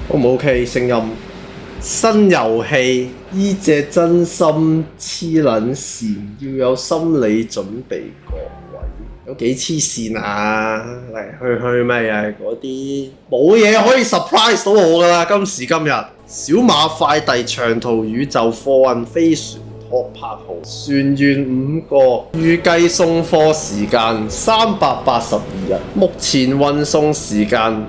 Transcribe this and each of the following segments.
O 唔 OK？聲音新遊戲，依隻真心黐撚線，要有心理準備各位。有幾黐線啊！嚟去咪又係嗰啲冇嘢可以 surprise 到我㗎啦！今時今日，小馬快遞長途宇宙貨運飛船托拍號，船員5個，預計送貨時間382日，目前運送時間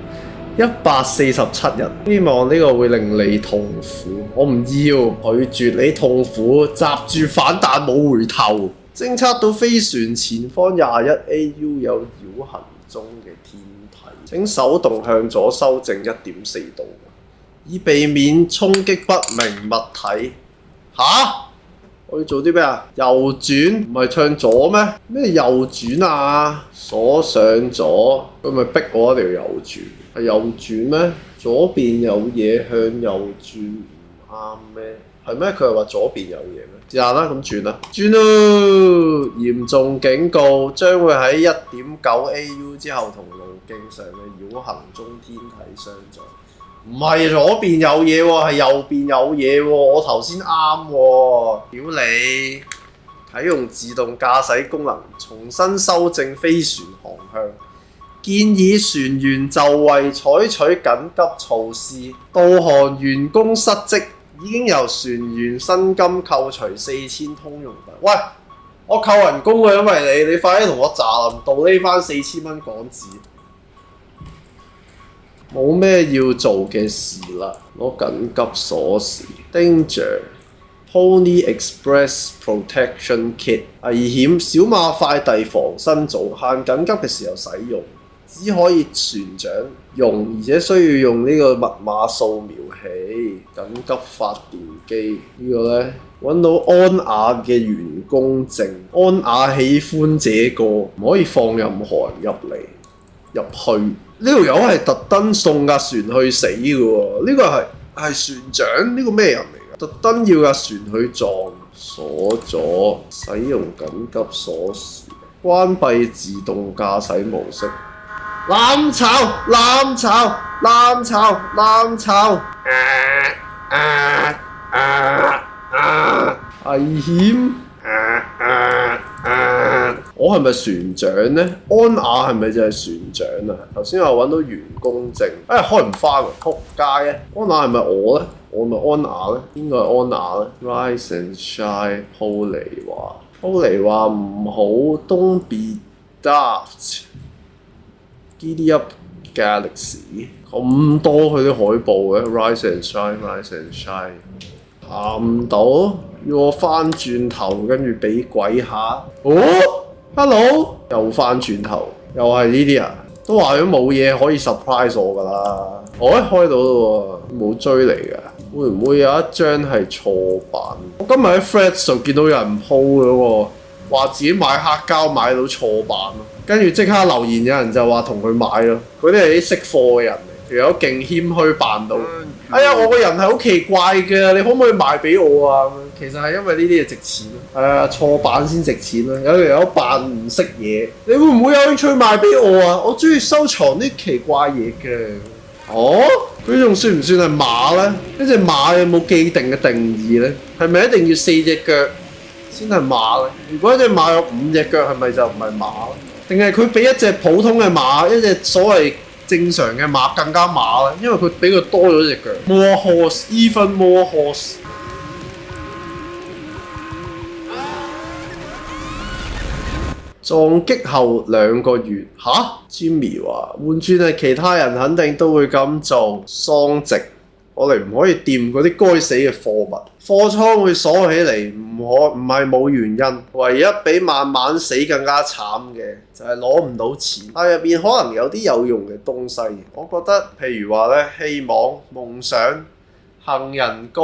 147日，希望呢個會令你痛苦。我唔要，拒絕你痛苦，閘住反彈冇回頭。偵測到飛船前方21 AU 有繞行中嘅天體，請手動向左修正1.4度，以避免衝擊不明物體。我要做啲咩啊？右轉唔係向左咩？咩右轉啊？鎖上左，佢咪逼我一定要右轉？係右轉咩？左邊有嘢向右轉唔啱咩？係咩？佢係話左邊有嘢咩？試下啦，咁轉啦，轉咯！嚴重警告，將會喺1.9 AU 之後同路徑上嘅繞行中天體相撞。唔係左邊有嘢喎，係右邊有嘢喎。我頭先啱喎，屌你！啟用自動駕駛功能，重新修正飛船航向。建議船員就位，採取緊急措施。導航員工失職，已經由船員薪金扣除4000通用費。喂，我扣人工嘅，因為你快啲同我閘林道呢翻4000蚊港紙。冇咩要做嘅事啦，攞緊急鎖匙。Danger Pony Express Protection Kit 危險，小馬快遞防身組，限緊急嘅時候使用，只可以船長用，而且需要用呢個密碼掃描器。緊急發電機呢個呢，揾到安雅嘅員工證，安雅喜歡這個，唔可以放任何人入去。呢條友係特登送架船去死嘅喎，呢個係船長，呢個咩人嚟㗎？特登要架船去撞，鎖咗，使用緊急鎖匙，關閉自動駕駛模式，攬炒，攬炒，攬炒，攬炒，危險！我係咪船長呢？安雅係咪就係船長啊？頭先我揾到員工證，開唔翻喎，仆街啊！安雅係咪我呢？我咪安雅呢？邊個係安雅呢？ Rise and shine， 鋪尼話唔好 ，Don't be daft， Giddy up Galaxy， 咁多佢啲海報嘅 Rise and shine，Rise and shine， 行唔到，要我翻轉頭跟住俾鬼嚇。Hello， 又翻轉頭，又係呢啲啊！都話咗冇嘢可以 surprise 我㗎啦。開到咯喎，冇追嚟㗎。會唔會有一張係錯版？我今日喺 Threads 度見到有人 po 咗喎，話自己買黑膠買到錯版咯，跟住即刻留言有人就話同佢買咯。嗰啲係啲識貨嘅人嚟，條友勁謙虛扮到。哎呀，我個人係好奇怪嘅，你可唔可以賣俾我啊？其實係因為呢啲嘢值錢咯。係啊，錯版先值錢咯。有條友扮唔識嘢，你會唔會有興趣賣俾我啊？我中意收藏啲奇怪嘢嘅。佢仲算唔算係馬呢？呢隻馬有冇既定嘅定義呢？係咪一定要4隻腳先係馬呢？如果一隻馬有5隻腳，係咪就唔係馬呢？定係佢比一隻普通嘅馬，一隻所謂正常嘅馬更加馬咧？因為佢比佢多咗隻腳。More horse, even more horse。撞擊後2個月，Jimmy 話換轉係其他人肯定都會咁做。喪值，我哋唔可以掂嗰啲該死嘅貨物。貨倉會鎖起嚟，唔係冇原因。唯一比慢慢死更加慘嘅就係攞唔到錢。但入邊可能有啲有用嘅東西。我覺得譬如話呢，希望、夢想、杏仁糕，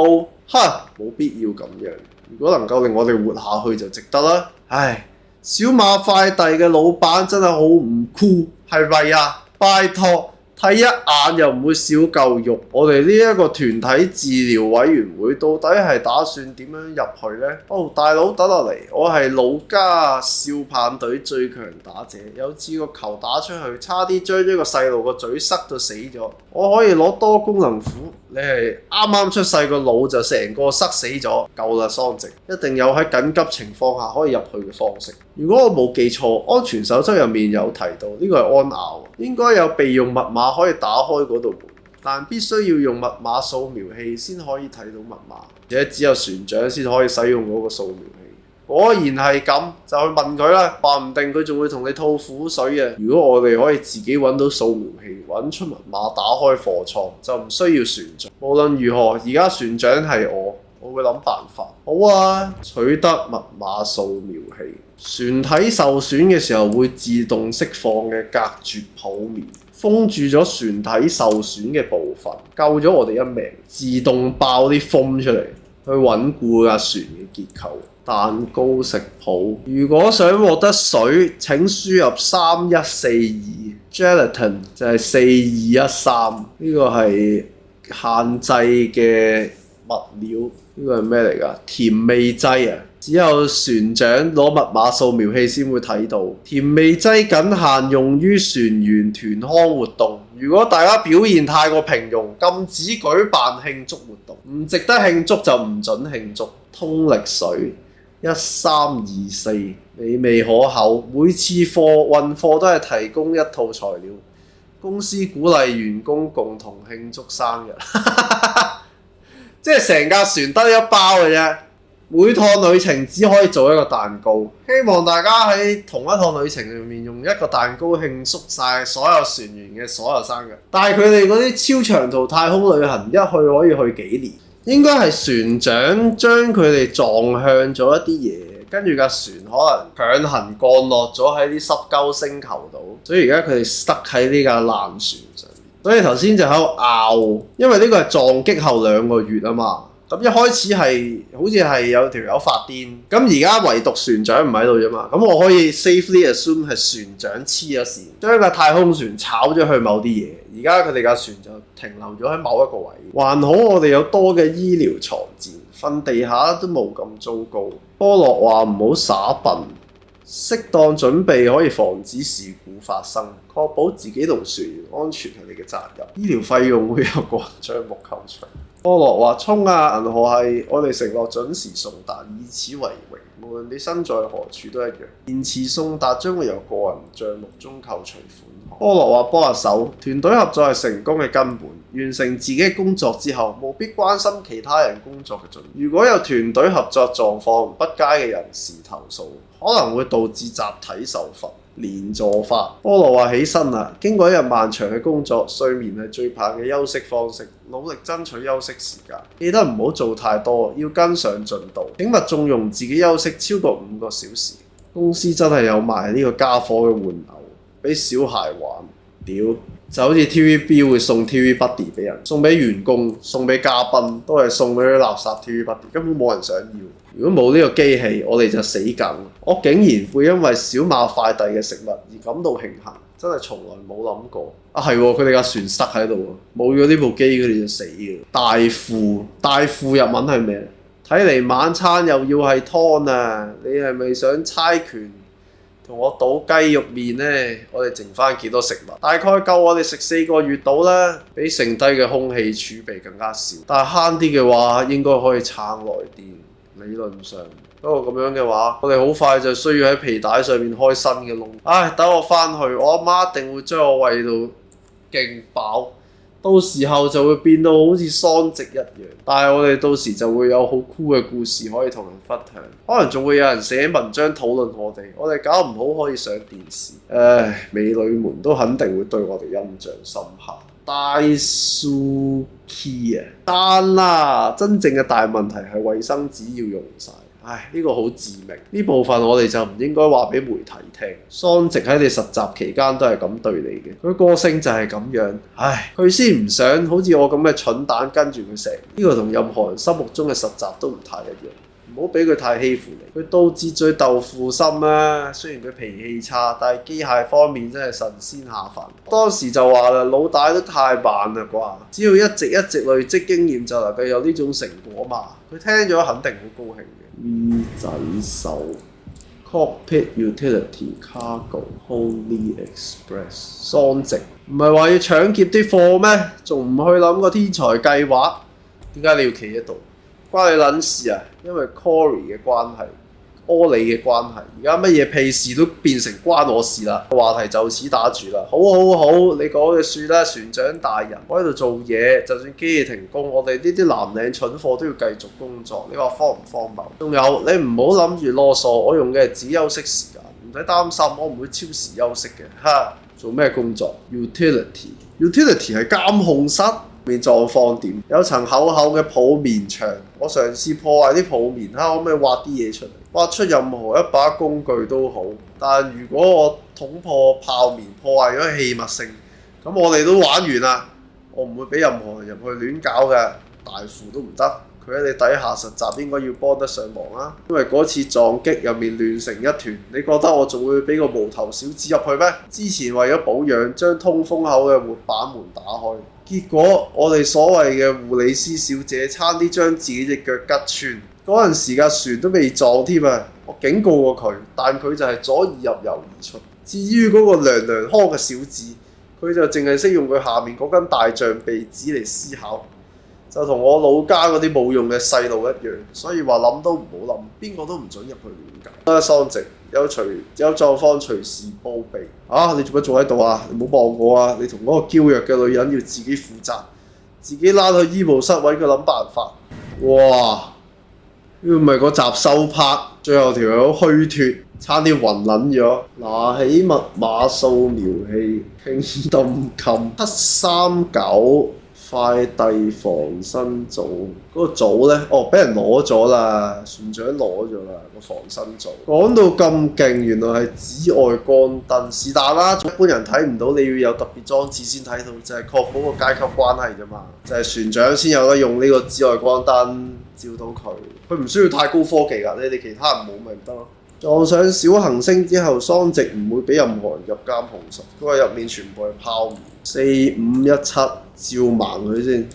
冇必要咁樣。如果能夠令我哋活下去就值得啦。唉。小馬快遞嘅老闆真係好唔酷，係咪啊？拜託，睇一眼又唔會少嚿肉。我哋呢一個團體治療委員會到底係打算點樣入去呢？哦，大佬等落嚟，我係老家少棒隊最強打者，有次個球打出去，差啲將一個細路個嘴塞到死咗。我可以攞多功能斧，你係啱啱出世個腦就成個塞死咗，夠啦桑直，一定有喺緊急情況下可以入去嘅方式。如果我冇記錯，安全守則入面有提到呢個係安咬，應該有備用密碼可以打開嗰道門，但必須要用密碼掃描器先可以睇到密碼，而且只有船長先可以使用嗰個掃描器。果然係咁，就去問佢啦，話唔定佢仲會同你吐苦水啊！如果我哋可以自己揾到掃描器，揾出密碼打開貨倉，就唔需要船長。無論如何，而家船長係我會諗辦法。好啊，取得密碼掃描器，船體受損嘅時候會自動釋放嘅隔絕泡棉，封住咗船體受損嘅部分，救咗我哋一命。自動爆啲風出嚟，去穩固架船嘅結構。蛋糕食譜，如果想獲得水，請輸入3142 gelatin 就係4213，呢個係限制嘅物料。呢個係咩嚟㗎？甜味劑啊！只有船長攞密碼掃描器先會睇到。甜味劑僅限用於船員團康活動。如果大家表現太過平庸，禁止舉辦慶祝活動。唔值得慶祝就唔准慶祝。通力水1324，美味可口。每次運貨都係提供一套材料。公司鼓勵員工共同慶祝生日。即係成架船得一包嘅啫，每趟旅程只可以做一個蛋糕。希望大家喺同一趟旅程入面用一個蛋糕慶祝晒所有船員嘅所有生日。但係佢哋嗰啲超長途太空旅行一去可以去幾年，應該係船長將佢哋撞向咗一啲嘢，跟住架船可能強行降落咗喺啲濕鳩星球度，所以而家佢哋塞喺呢架爛船上。所以頭先就喺度拗，因為呢個係撞擊後2個月啊嘛。咁一開始係好似係有條友發癲，咁而家唯獨船長唔喺度啫嘛。咁我可以 safely assume 係船長黐咗線，將架太空船炒咗去某啲嘢。而家佢哋架船就停留咗喺某一個位。還好我哋有多嘅醫療床墊，瞓地下都冇咁糟糕。波洛話唔好耍笨，適當準備可以防止事故發生，確保自己同船員安全係你嘅責任。醫療費用會有個人帳目扣除。波洛話：衝啊！銀河系，我哋承諾準時送達，以此為榮。無論你身在何處都一樣。延遲送達將會由個人帳目中扣除款項。波洛話：幫下手，團隊合作係成功嘅根本。完成自己嘅工作之後，務必關心其他人工作嘅進度。如果有團隊合作狀況不佳嘅人士投訴，可能會導致集體受罰。連坐法。波羅話：起身啦！經過一日漫長嘅工作，睡眠係最棒嘅休息方式。努力爭取休息時間，記得唔好做太多，要跟上進度。請勿縱容自己休息超過5個小時。公司真係有賣呢個家伙嘅玩偶，俾小孩玩。屌，就好似 TVB 會送 TV Buddy 俾人，送俾員工，送俾嘉賓，都係送俾啲垃圾 TV Buddy，根本冇人想要。如果冇呢個機器，我哋就死梗。我竟然會因為小馬快遞嘅食物而感到慶幸，真係從來冇諗過。啊係喎，佢哋架船塞喺度喎，冇咗呢部機佢哋就死嘅。大富日文係咩？睇嚟晚餐又要係湯啊！你係咪想猜拳同我賭雞肉麵呢？我哋剩翻幾多食物？大概夠我哋食4個月到啦，比剩低嘅空氣儲備更加少。但係慳啲嘅話，應該可以撐耐啲。理論上，不過咁樣嘅話，我哋好快就需要喺皮帶上面開新嘅窿。唉，等我翻去，我阿媽一定會將我餵到勁飽，到時候就會變到好似桑直一樣。但係我哋到時就會有好酷嘅故事可以同人分享，可能仲會有人寫文章討論我哋。我哋搞唔好可以上電視。唉，美女們都肯定會對我哋印象深刻。大數 key 啊，但啦，真正嘅大問題係衛生紙要用晒。唉，呢個好致命。呢部分我哋就唔應該話俾媒體聽。桑直喺你實習期間都係咁對你嘅，佢個性就係咁樣。唉，佢先唔想好似我咁嘅蠢蛋跟住佢成。呢個同任何人心目中嘅實習都唔太一樣。唔好俾佢太欺負你。佢導致最豆腐心啦，雖然佢脾氣差，但係機械方面真係神仙下凡。當時就話啦，老大都太慢啦啩，只要一直累積經驗就能夠有呢種成果嘛。佢聽咗肯定好高興嘅。V 仔手 Cockpit Utility Cargo Holy Express 桑直，唔係話要搶劫啲貨咩？仲唔去諗個天才計劃？點解你要企喺度？關你撚事啊！因為 Cory 嘅關係，柯里嘅關係，而家乜嘢屁事都變成關我事啦。話題就此打住啦。好，你講嘅算啦，船長大人，我喺度做嘢，就算機器停工，我哋呢啲藍領蠢貨都要繼續工作。你話荒唔荒謬？仲有你唔好諗住囉嗦，我用嘅係只休息時間，唔使擔心，我唔會超時休息嘅。哈，做咩工作 ？Utility 係監控室。面狀況點？有層厚嘅泡棉牆，我嘗試破壞啲泡棉，睇下可唔可以挖啲嘢出嚟，挖出任何一把工具都好。但如果我捅破泡棉，破壞咗器物性，咁我哋都玩完啦。我唔會俾任何人入去亂搞嘅，大副都唔得。佢喺你底下實習應該要幫得上忙啦。因為嗰次撞擊入面亂成一團，你覺得我仲會俾個無頭小子入去咩？之前為咗保養，將通風口嘅活板門打開。結果我哋所謂嘅護理師小姐差啲將自己隻腳吉穿，嗰陣時架船都未撞添啊！我警告過佢，但佢就係左耳入右耳出。至於嗰個娘腔嘅小子，佢就淨係識用佢下面嗰根大象鼻子嚟思考，就同我老家嗰啲冇用嘅細路一樣。所以話諗都唔好諗，邊個都唔準入去亂搞。桑直有狀況隨時報備。你做乜仲喺度啊？你唔好望我啊！你同嗰個嬌弱嘅女人要自己負責，自己拉去醫務室揾佢諗辦法。哇！呢個咪嗰集收拍，最後條友虛脫，差啲暈撚咗。拿起密碼掃描器，傾動琴739。快遞防身組嗰個組呢，俾人攞咗啦，船長攞咗啦個防身組。講到咁勁，原來係紫外光燈，是但啦，一般人睇唔到，你要有特別裝置先睇到，就係確保個階級關係啫嘛。就係船長先有得用呢個紫外光燈照到佢，佢唔需要太高科技㗎，你哋其他人冇咪唔得咯。撞上小行星之後，桑直唔會俾任何人入監控室，佢話入面全部係泡棉。4517照盲佢先，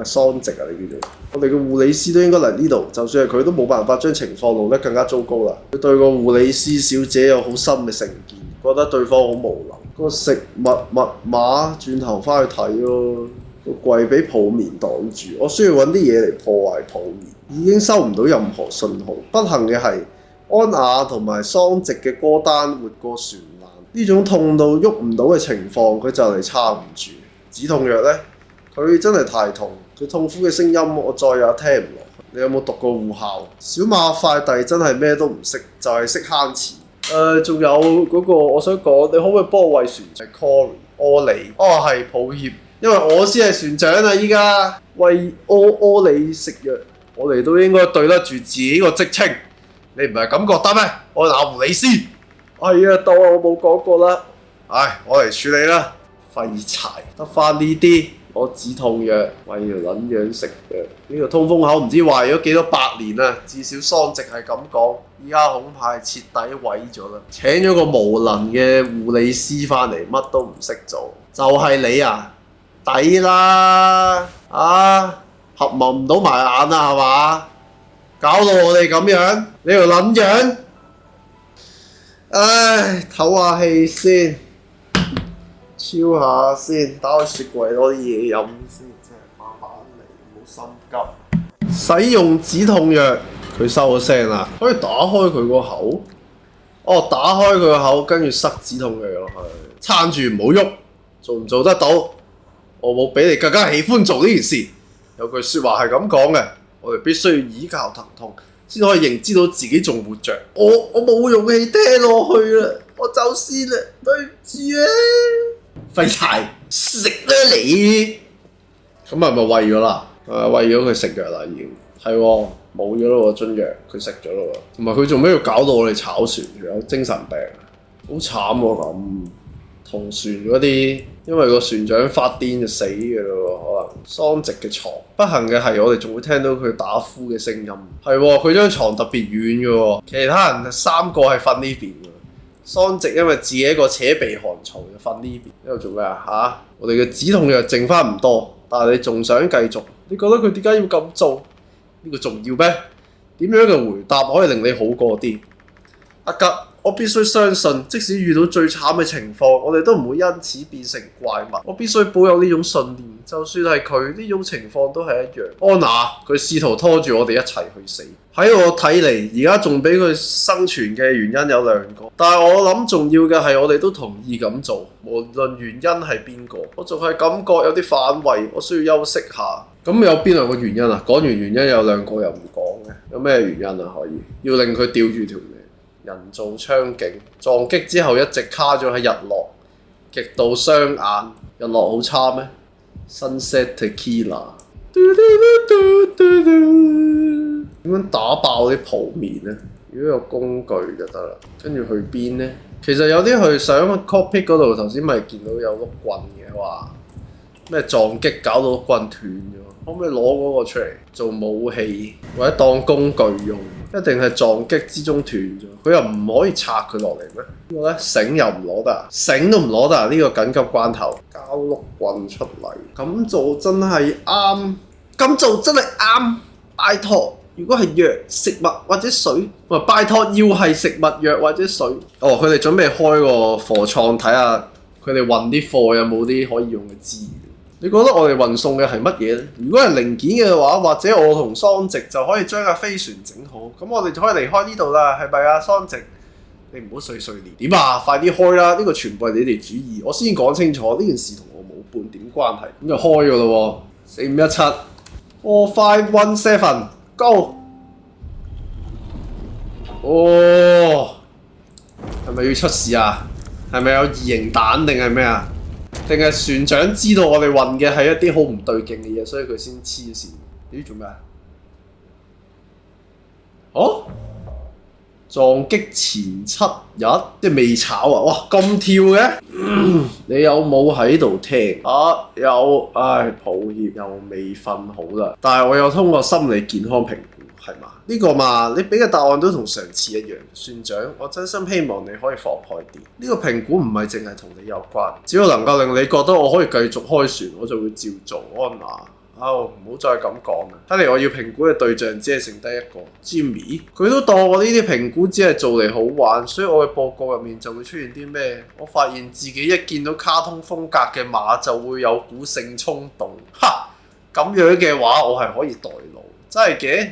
桑直啊！你叫做我哋嘅護理師都應該嚟呢度，就算係佢都冇辦法將情況弄得更加糟糕啦。佢對個護理師小姐有好深嘅成見，覺得對方好無能。個食物密碼轉頭翻去睇咯，個櫃俾泡棉擋住，我需要揾啲嘢嚟破壞泡棉，已經收唔到任何信號。不幸嘅係安雅同埋桑直嘅歌單活過船難，呢種痛到喐唔到嘅情況，佢就嚟撐唔住。止痛藥呢？佢真係太痛，佢痛苦嘅聲音我再也聽唔落去。你有冇讀過護校？小馬快遞真係咩都唔識，就係識慳錢。仲有嗰個我想講，你可唔可以幫我餵船長 Cory 柯里？係抱歉，因為我先係船長啊！依家餵柯里食藥，我哋都應該對得住自己個職稱。你唔係咁覺得咩？我係護理師。係啊，當我冇講過啦。我嚟處理啦。廢柴，得翻呢啲，攞止痛藥餵條撚樣食藥。呢個通風口唔知壞咗幾多百年啦，至少桑直係咁講。依家恐怕係徹底毀咗啦。請咗個無能嘅護理師翻嚟，乜都唔識做，就係你啊！抵啦，合望唔到埋眼啦，係嘛？搞到我哋咁樣，你條撚樣，唞下氣先。超下先，打開雪櫃攞啲嘢飲先，真係慢慢嚟，唔好心急。使用止痛藥，佢收咗聲啦，可以打開佢個口。打開佢個口，跟住塞止痛藥落去，撐住唔好喐。做唔做得到？我冇比你更加喜歡做呢件事。有句説話係咁講嘅，我哋必須要依靠疼痛，先可以認知到自己仲活着。我冇勇氣聽落去啦，我走先啦，對唔住啊！廢柴，食啦你！咁係咪餵咗啦？餵咗佢食藥啦，已經係喎，冇咗咯喎樽藥，佢食咗咯喎。同埋佢做咩要搞到我哋炒船？有精神病啊！好慘喎咁，同船嗰啲，因為個船長發癲就死嘅咯喎，可能。桑直嘅床。不幸嘅係我哋仲會聽到佢打呼嘅聲音。係喎，佢張床特別遠嘅喎，其他人3個係瞓呢邊嘅。桑直因為自己一個扯鼻鼾嘈就瞓呢邊。呢度做咩啊？我哋嘅止痛藥剩翻唔多，但係你仲想繼續？你覺得佢點解要咁做？呢個重要咩？點樣嘅回答可以令你好過啲？阿吉，我必須相信，即使遇到最慘嘅情況，我哋都唔會因此變成怪物。我必須保有呢種信念，就算係佢呢種情況都係一樣。安娜，佢試圖拖住我哋一齊去死。喺我睇嚟，而家仲俾佢生存嘅原因有2個，但係我諗重要嘅係我哋都同意咁做，無論原因係邊個。我仲係感覺有啲反胃，我需要休息下。咁有邊2個原因啊？講完原因有2個又唔講嘅，有咩原因啊？可以要令佢吊住條命？人造槍警撞擊之後一直卡咗喺日落，極度傷眼。日落好差咩 ？Sunset Tequila。點樣打爆啲泡面呢？如果有工具就得啦。跟住去邊呢？其實有啲去上 cockpit 嗰度，頭先咪見到有碌棍嘅話，咩撞擊搞到碌棍斷咗，可唔可以攞嗰個出嚟做武器或者當工具用？一定係撞擊之中斷咗，佢又唔可以拆佢落嚟咩？呢個咧繩又唔攞得，繩都唔攞得，呢個緊急關頭交碌棍出嚟，咁做真係啱，咁做真係啱，拜託。如果係藥、食物或者水，拜託要係食物、藥或者水。哦，佢哋準備開個貨倉睇下，佢哋運啲貨有冇啲可以用嘅資源。你覺得我哋運送嘅係乜嘢呢？如果係零件嘅話，或者我同桑直就可以將架飛船整好，咁我哋就可以離開呢度啦，係咪啊？桑直，你唔好碎碎念。點啊？快啲開啦！呢個全部係你哋主意，我先講清楚呢件事同我冇半點關係。咁就開㗎咯喎，4517 4517 Go！ 哦，係咪要出事啊？係咪有異形蛋定係咩啊？定係船長知道我哋運嘅係一啲好唔對勁嘅嘢，所以佢先黐線。咦，做咩啊？哦，撞擊前7日即係未炒啊！哇，咁跳嘅、你有冇喺度聽啊？有，唉，抱歉，又未瞓好啦。但係我有通過心理健康評估，係嘛？呢個嘛，你俾嘅答案都同上次一樣。船長，我真心希望你可以放開啲。呢個評估唔係淨係同你有關，只要能夠令你覺得我可以繼續開船，我就會照做。安娜，唔好再咁講啦。睇嚟我要評估嘅對象只係剩低一個 Jimmy， 佢都當我呢啲評估只係做嚟好玩，所以我嘅報告入面就會出現啲咩？我發現自己一見到卡通風格嘅馬就會有股性衝動。哈！咁樣嘅話，我係可以代勞，真係嘅。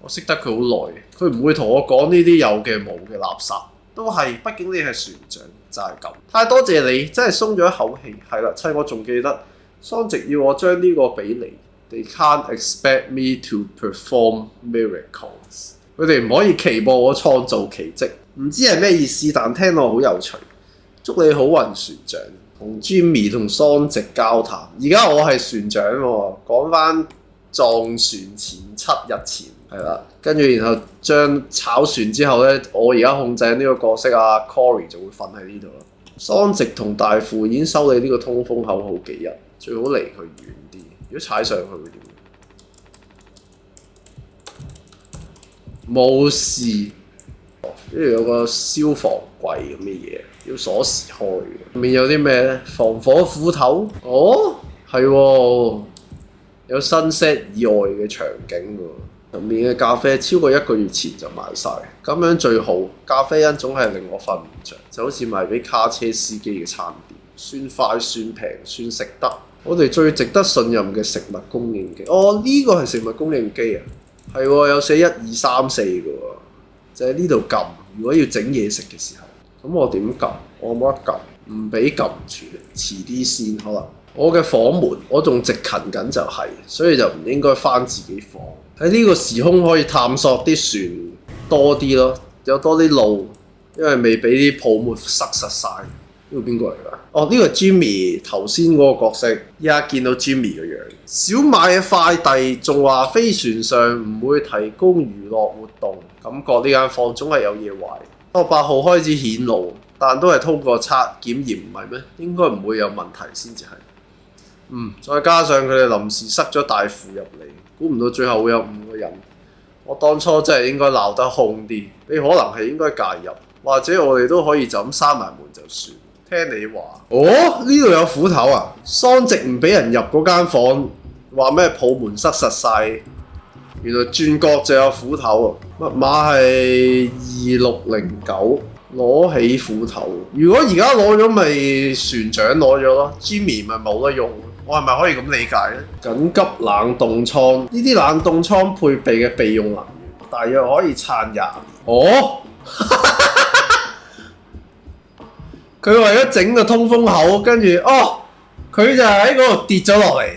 我識得佢好耐，佢唔會同我講呢啲有嘅冇嘅垃圾，都係，畢竟你係船長，就係咁。太多謝你，真係鬆咗一口氣。係啦，趁我仲記得，桑直要我將呢個俾你。They can't expect me to perform miracles。佢哋唔可以期望我創造奇蹟，唔知係咩意思，但聽落好有趣。祝你好運，船長。同 Jimmy 同桑直交談，而家我係船長喎，講翻撞船前7日前。係啦，跟住然後將炒船之後咧，我而家控制呢個角色啊 Cory 就會瞓喺呢度啦。桑直同大副已經收你呢個通風口好幾日，最好離佢遠啲。如果踩上去會點？冇事。呢度有個消防櫃咁嘅嘢，要鎖匙開嘅。入面有啲咩咧？防火斧頭。哦，係喎，有 Sunset 以外嘅場景喎。入面嘅咖啡超過1個月前就賣晒，咁樣最好。咖啡因總係令我瞓唔着，就好似賣俾卡車司機嘅餐點，酸快、酸平、酸食得。我哋最值得信任嘅食物供應機。哦，呢個係食物供應機啊，係喎，有寫1、2、3、4嘅喎，就喺呢度撳。如果要整嘢食嘅時候，咁我點撳？我冇得撳，唔俾撳住，遲啲先可能。我嘅房門我仲直勤緊就係，所以就唔應該返自己房。喺呢個時空可以探索啲船多啲咯，有多啲路，因為未俾啲泡沫塞實晒。呢個邊個嚟㗎？哦，呢個係 Jimmy 頭先嗰個角色。依家見到 Jimmy 嘅樣。小馬嘅快遞仲話飛船上唔會提供娛樂活動，感覺呢間房總係有嘢壞。8號開始顯露，但都係通過測檢驗唔係咩？應該唔會有問題先至係。再加上佢哋臨時塞咗大副入嚟，估唔到最後會有5個人。我當初真係應該鬧得兇啲，你可能係應該介入，或者我哋都可以就咁閂埋門就算。聽你話。哦，呢度有斧頭啊！桑直唔俾人入嗰間房，話咩抱門塞實晒。原來轉角就有斧頭啊！密碼係2609，攞起斧頭。如果而家攞咗咪船長攞咗咯 ，Jimmy 咪冇得用。我係咪可以咁理解呢？緊急冷凍倉，呢啲冷凍倉配備嘅備用能源，大約可以撐20年。哦，佢為咗整個通風口，跟住佢就喺嗰度跌咗落嚟。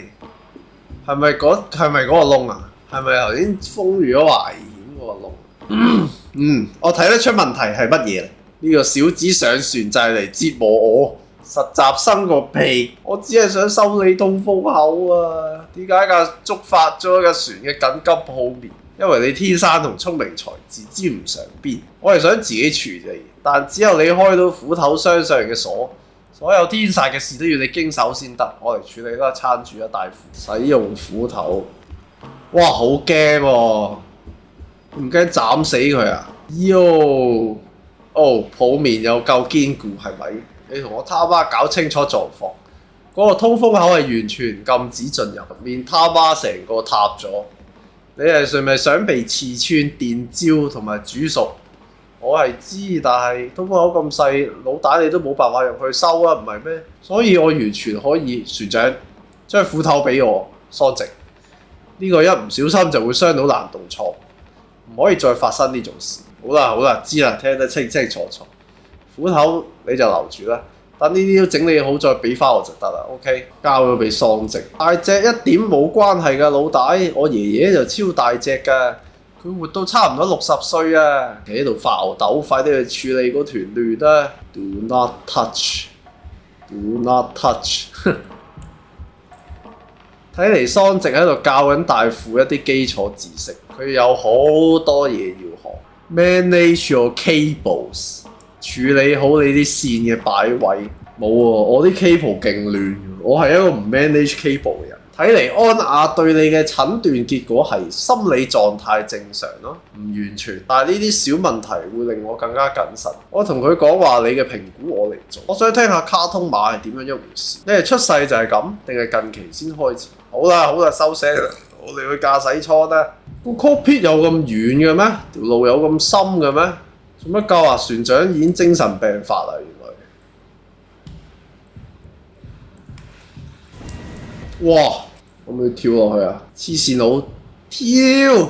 係咪嗰個窿啊？係咪頭先封住咗話危險嗰個窿？我睇得出問題係乜嘢？呢個小子上船就係嚟折磨我。實習生個屁！我只係想修理通風口啊！點解架觸發咗架船嘅緊急泡滅？因為你天生同聰明才智沾唔上邊。我係想自己處理，但只有你開到斧頭箱上嘅鎖，所有天煞嘅事都要你經手先得。我嚟處理啦，撐住一大斧。使用斧頭，哇，好驚喎！唔驚斬死佢啊？泡面又夠堅固係咪？你同我他媽搞清楚狀況，嗰個通風口係完全禁止進入，面他媽成個塌咗。你係咪想被刺穿、電焦同埋煮熟？我係知，但係通風口咁細，老大你都冇辦法入去收啊，唔係咩？所以我完全可以，船長將斧頭俾我，桑直。呢個一唔小心就會傷到冷凍倉，唔可以再發生呢種事。好啦，知啦，聽得清清楚楚。斧頭你就留住啦，等呢啲都整理好再俾翻我就得啦。OK， 交咗俾桑直。大隻一點冇關係㗎，老大，我爺爺就超大隻㗎，佢活到差唔多60歲啊！企喺度發吽豆，快啲去處理嗰團亂啦 ！Do not touch，Do not touch。睇嚟桑直喺度教緊大副一啲基礎知識，佢有好多嘢要學。Manage your cables。處理好你啲線嘅擺位。冇喎，我啲 cable 勁亂，我係一個唔 manage cable 嘅人。睇嚟安雅對你嘅診斷結果係心理狀態正常咯，唔完全，但係呢啲小問題會令我更加謹慎。我同佢講話，你嘅評估我嚟做。我想聽下卡通馬係點樣一回事。你係出世就係咁，定係近期先開始？好啦，收聲啦，我哋去駕駛艙啦。個 cockpit 有咁遠嘅咩？條路有咁深嘅咩？做乜教話船長已經精神病發啦？原來，哇！可唔可以跳落去啊？黐線佬跳！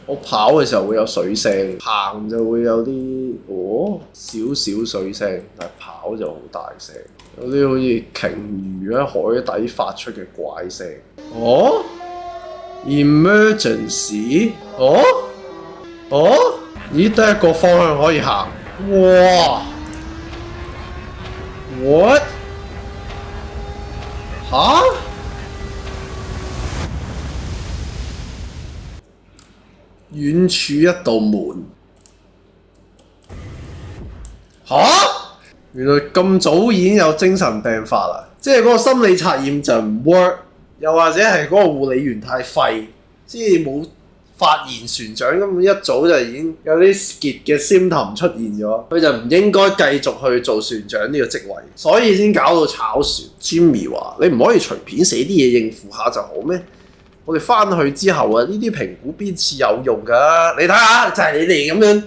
我跑嘅時候會有水聲，行就會有啲少少水聲，但係跑就好大聲，有啲好似鯨魚喺海底發出嘅怪聲。Emergency？咦，得一個方向可以行。哇 ！What？ 吓？遠處一道門。吓？原來咁早已經有精神病發啦！即係嗰個心理測驗就唔 work， 又或者係嗰個護理員太廢，先至冇發現船長根本一早就已經有啲 skid 嘅 symptom 出現咗，佢就唔應該繼續去做船長呢個職位，所以先搞到炒船。Jimmy 話：你唔可以隨便寫啲嘢應付下就好咩？我哋翻去之後啊，呢啲評估邊次有用㗎？你睇下，就係你哋咁樣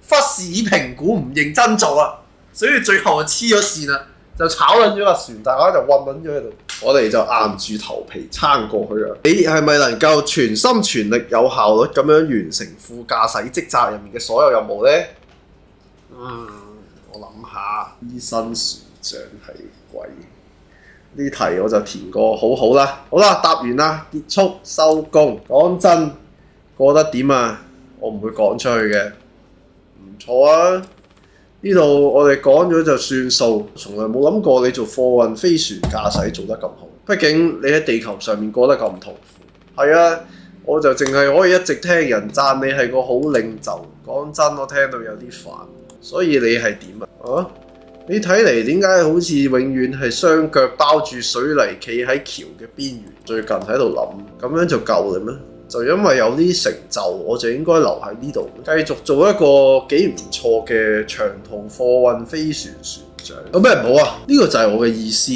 忽視評估，唔認真做啊，所以最後就黐咗線啦，就炒撚咗個船，大家就混撚咗喺度。我哋就硬住頭皮撐過去啦。你係咪能夠全心全力有效率咁樣完成副駕駛職責入面嘅所有任務呢？我諗下，醫生船長係鬼。呢題我就填過好好啦。好啦，答完啦，結束收工。講真，過得點啊？我唔會講出去嘅。唔錯啊！呢度我哋講咗就算數，從來冇諗過你做貨運飛船駕駛做得咁好。畢竟你喺地球上面過得咁痛苦。係啊，我就淨係可以一直聽人讚你係個好領袖。講真，我聽到有啲煩。所以你係點啊？你睇嚟點解好似永遠係雙腳包住水泥企喺橋嘅邊緣？最近喺度諗，咁樣就夠啦咩？就因為有啲成就，我就應該留喺呢度，繼續做一個幾唔錯嘅長途貨運飛船船長。有咩唔好啊？呢個就係我嘅意思。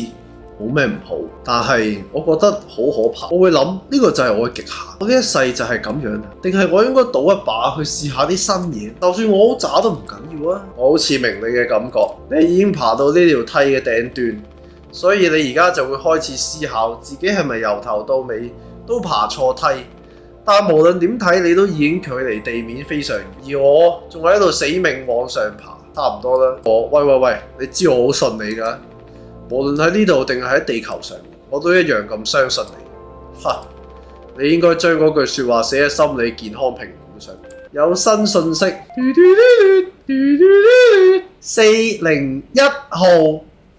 冇咩唔好，但係我覺得好可怕。我會諗呢個就係我嘅極限。我呢一世就係咁樣，定係我應該賭一把去試下啲新嘢？就算我好渣都唔緊要啊！我好似明你嘅感覺，你已經爬到呢條梯嘅頂端，所以你而家就會開始思考自己係咪由頭到尾都爬錯梯。但無論點睇，你都已經距離地面非常遠，而我仲喺度死命往上爬，差唔多啦。喂，你知我好信你㗎。無論喺呢度定係喺地球上面，我都一樣咁相信你。哈！你應該將嗰句説話寫喺心理健康評估上面。有新訊息，401號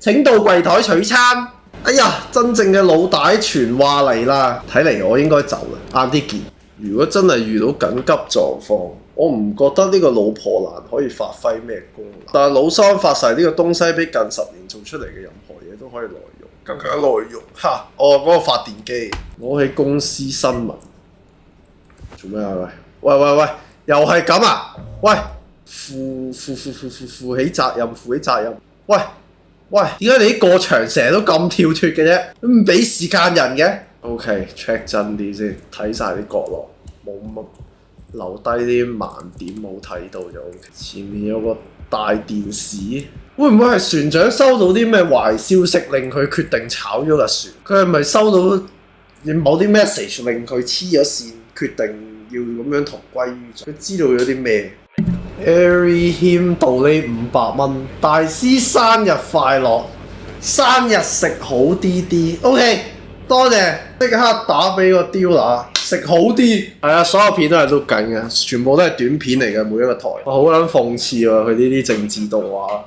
請到櫃台取餐。哎呀，真正嘅老大傳話嚟啦！睇嚟我應該走啦，晏啲見。如果真係遇到緊急狀況，我唔覺得呢個老婆蘭可以發揮咩功能。但係老三發誓呢個東西比近10年做出嚟嘅任何嘢都可以耐用，更加耐用。嚇！嗰個發電機，我喺公司新聞做咩啊？喂，又係咁啊！喂，負起責任。喂，點解你啲過場成日都咁跳脫嘅啫？都唔俾時間人嘅。OK，check 真啲先，睇晒啲角落，冇乜留低啲盲點冇睇到就 OK。前面有個大電視，會唔會係船長收到啲咩壞消息，令佢決定炒咗架船？佢係咪收到某啲 message 令佢黐咗線，決定要咁樣同歸於盡？佢知道咗啲咩？Harry 欠到你500蚊，大師生日快樂，生日食好啲。OK， 多謝，即刻打俾個雕乸，食好啲。係啊，所有片都係錄緊嘅，全部都係短片嚟嘅，每一個台。我好撚諷刺喎，佢呢啲政治動畫。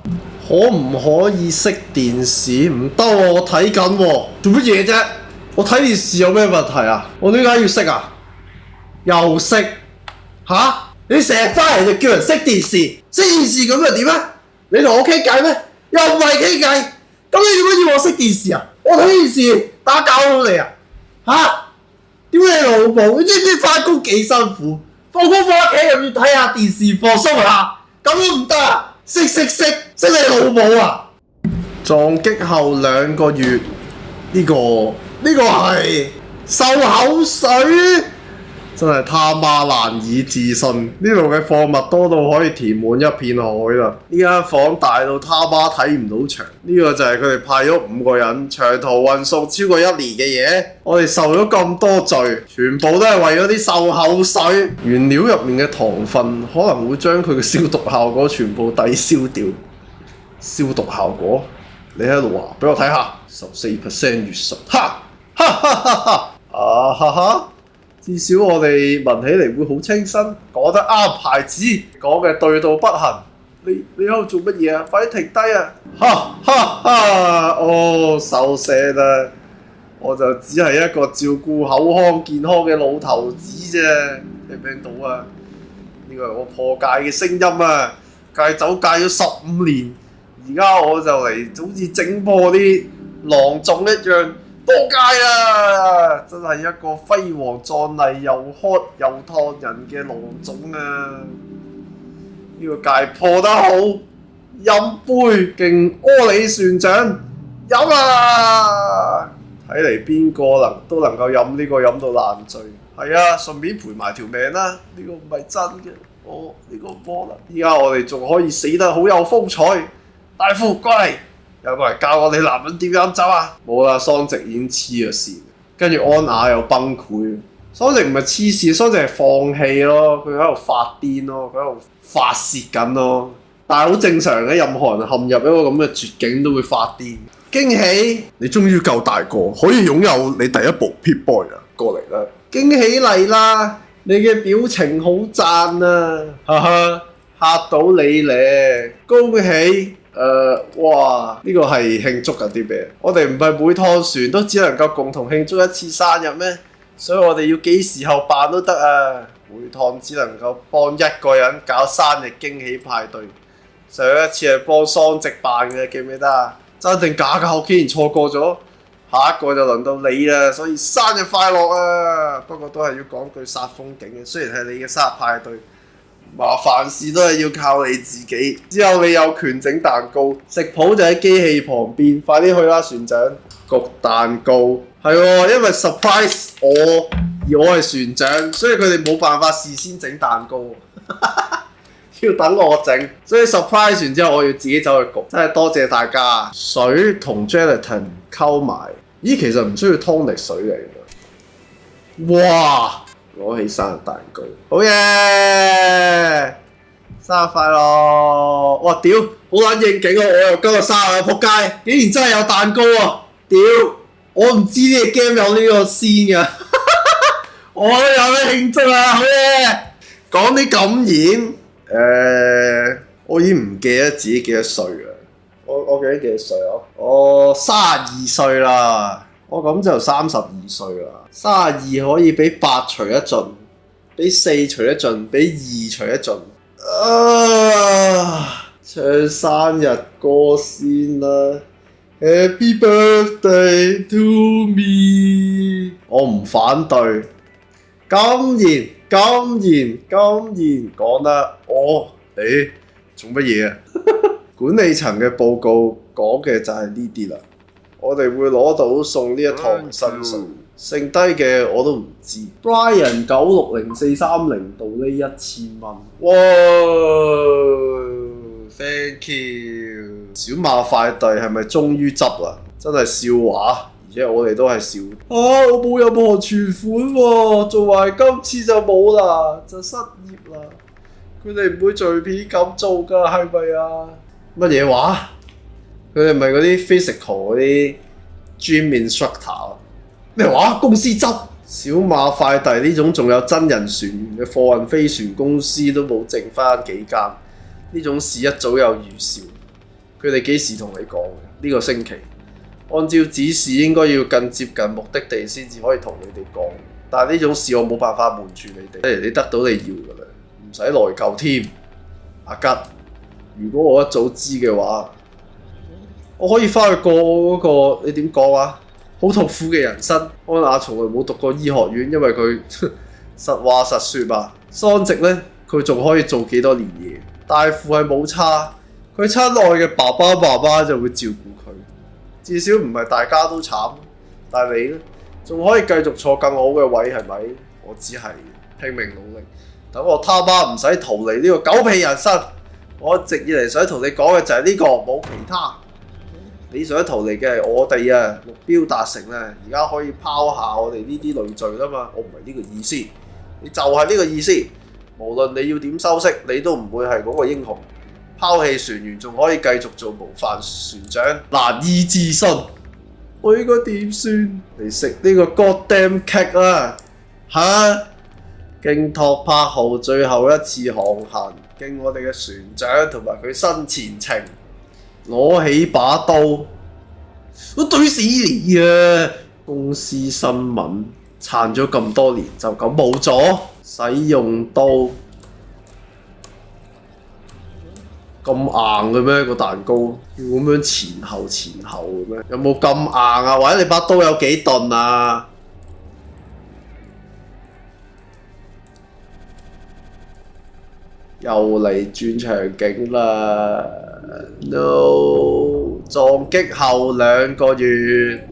可唔可以熄電視？唔得喎，我睇緊喎。做乜嘢啫？我睇電視有咩問題啊？我點解要熄啊？又熄？吓？你成日翻嚟就叫人熄電視，熄電視咁又點啊？你同我傾偈咩？又唔係傾偈，咁你點解要我熄電視啊？我睇電視打攪到你啊？吓？點解你老母？你知唔知翻工幾辛苦？放工翻屋企又要睇下電視放鬆下，咁都唔得啊？熄你老母啊！撞擊後2個月，呢個係漱口水。真係他媽難以置信，呢度嘅貨物多到可以填滿一片海啦！呢間房大到他媽睇唔到牆，呢個就係佢哋派咗5個人長途運送超過1年嘅嘢。我哋受咗咁多罪，全部都係為咗啲漱口水。原料入面嘅糖分可能會將佢嘅消毒效果全部抵消掉。消毒效果？你喺度話俾我睇下，14% 乙醇，哈！啊哈哈！至少我哋聞起嚟會好清新，講得啱牌子，講嘅對到不行。你喺度做乜嘢啊？快啲停低啊！收聲啦！我就只係一個照顧口腔健康嘅老頭子啫，聽唔聽到啊？呢個係我破戒嘅聲音啊！戒酒戒咗15年，而家我就嚟好似整破啲郎中一樣。破戒啊！真係一個輝煌壯麗又渴又燙人嘅郎種啊！呢個戒破得好，飲杯敬阿里船長飲啊！睇嚟邊個都能夠飲呢個飲到爛醉。係啊，順便賠埋條命啦！呢個唔係真嘅，呢個波啦！依家我哋仲可以死得好有風采。大夫過嚟！有個人教我哋男人點飲酒啊！冇啦，桑直已經黐咗線，跟住安雅又崩潰。桑直唔係黐線，桑直係放棄咯，佢喺度發癲咯，佢喺度發泄緊咯。但係好正常嘅，任何人陷入一個咁嘅絕境都會發癲。驚喜！你終於夠大個，可以擁有你第一部 Pip-Boy 啊！過嚟啦！驚喜嚟啦！你嘅表情好讚啊！哈哈，嚇到你咧！恭喜！哇！呢個係慶祝緊啲咩？我哋唔係每趟船都只能夠共同慶祝一次生日咩？所以我哋要幾時候辦都得啊！每趟只能夠幫1個人搞生日驚喜派對，上一次係幫桑直辦嘅，記唔記得啊？真定假㗎？我竟然錯過咗，下一個就輪到你啦，所以生日快樂啊！不過都係要講句殺風景嘅，雖然係你嘅生日派對，麻煩事都係要靠你自己。之後你有權整蛋糕，食譜就喺機器旁邊，快啲去啦，船長！焗蛋糕係喎，因為 surprise 我，而我係船長，所以佢哋冇辦法事先整蛋糕。要等我整，所以 surprise 完之後，我要自己走去焗。真係多謝大家。水同 gelatin 溝埋，咦，其實唔需要湯力水嚟㗎。哇！攞起生日蛋糕，好嘢！生日快樂！哇屌，好撚應景啊！我又今日生日，仆街！竟然真係有蛋糕啊！屌，我唔知呢個 game 有呢個先㗎。我都有得慶祝啊！好嘢！講啲感言。我已經唔記得自己幾多歲啦。我記得幾多歲啊？我32歲啦。我咁就32歲啦。32可以俾8除一盡，俾4除一盡，俾2除一盡。唱生日歌先啦。Happy birthday to me。我唔反對。今言講得做乜嘢啊？管理層嘅報告講嘅就係呢啲啦。我哋會攞到送呢一趟薪水，剩低嘅我都唔知。Brian 960430到呢1000蚊，哇 ！Thank you。小馬快遞係咪終於執啦？真係笑話。而且我哋都係笑我冇任何存款喎，做埋今次就冇啦，就失業啦。佢哋唔會隨便咁做㗎，係咪啊？乜嘢話？佢哋咪嗰啲 physical 嗰啲 gym instructor？咩話？公司執？小馬快遞呢種仲有真人船員嘅貨運飛船公司都冇剩翻幾間，呢種事一早有預兆。佢哋幾時同你講嘅？呢個星期。按照指示應該要更接近目的地先至可以同你哋講，但係呢種事我冇辦法瞞住你哋，你得到你要㗎啦，唔使內疚添。阿吉，如果我一早知嘅話，我可以翻去過嗰個你點講啊？好痛苦嘅人生。安雅從來冇讀過醫學院，因為佢實話實說嘛。桑直呢，佢仲可以做幾多年嘢？大父係冇差，佢親愛嘅爸爸媽媽就會照顧佢。至少唔係大家都慘，但係你呢，仲可以繼續坐更好嘅位，係咪？我只係拼命努力，等我他媽唔使逃離呢個狗屁人生。我一直以嚟想同你講嘅就係呢個，冇其他。你想逃離嘅係我哋啊，目標達成啦，而家可以拋下我哋呢啲累贅啦嘛。我唔係呢個意思，你就係呢個意思。無論你要點修飾，你都唔會係嗰個英雄。拋棄船員仲可以繼續做模範船長，難以置信。我應該點算？嚟食呢個 goddamn cake 啦嚇！敬托柏號最後一次航行，敬我哋嘅船長同埋佢新前程。攞起把刀，我懟死你啊！公司新聞撐咗咁多年，就咁冇咗？使用刀咁硬嘅咩？個蛋糕要咁樣前後嘅咩？有冇咁硬啊？或者你把刀有幾鈍啊？又嚟轉場景啦 ！No， 撞擊後2個月。